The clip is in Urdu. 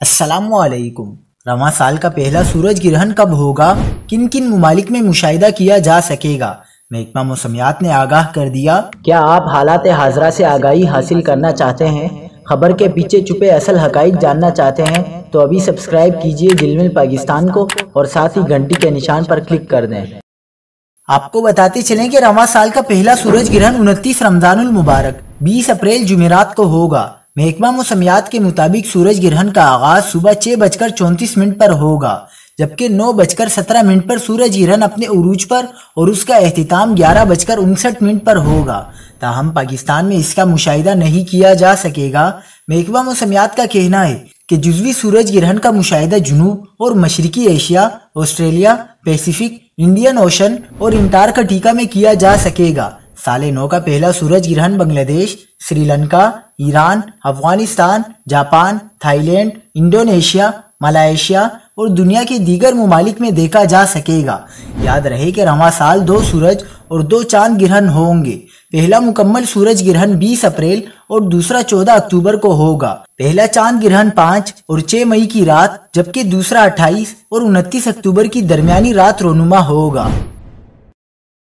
السلام علیکم۔ رواں سال کا پہلا سورج گرہن کب ہوگا؟ کن کن ممالک میں مشاہدہ کیا جا سکے گا؟ محکمہ موسمیات نے آگاہ کر دیا۔ کیا آپ حالات حاضرہ سے آگاہی حاصل کرنا چاہتے ہیں؟ خبر کے پیچھے چھپے اصل حقائق جاننا چاہتے ہیں تو ابھی سبسکرائب کیجئے جلمل پاکستان کو اور ساتھ ہی گھنٹی کے نشان پر کلک کر دیں۔ آپ کو بتاتے چلیں کہ رواں سال کا پہلا سورج گرہن 29 رمضان المبارک 20 اپریل جمعرات کو ہوگا۔ محکمہ موسمیات کے مطابق سورج گرہن کا آغاز صبح 6:34 پر ہوگا، جبکہ 9:17 پر سورج گرہن اپنے عروج پر اور اس کا اختتام 11:59 پر ہوگا۔ تاہم پاکستان میں اس کا مشاہدہ نہیں کیا جا سکے گا۔ محکمہ موسمیات کا کہنا ہے کہ جزوی سورج گرہن کا مشاہدہ جنوب اور مشرقی Asia, Australia, Pacific, Indian ocean اور انٹارکٹیکا میں کیا جا سکے گا۔ سال نو کا پہلا سورج گرہن Bangladesh, Sri Lanka, Iran, Afghanistan, Japan, Thailand, Indonesia, Malaysia اور دنیا کے دیگر ممالک میں دیکھا جا سکے گا۔ یاد رہے کہ رواں سال 2 سورج اور 2 چاند گرہن ہوں گے۔ پہلا مکمل سورج گرہن 20 اپریل اور دوسرا 14 اکتوبر کو ہوگا۔ پہلا چاند گرہن 5 اور 6 مئی کی رات، جبکہ دوسرا 28 اور 29 اکتوبر کی درمیانی رات رونما ہوگا۔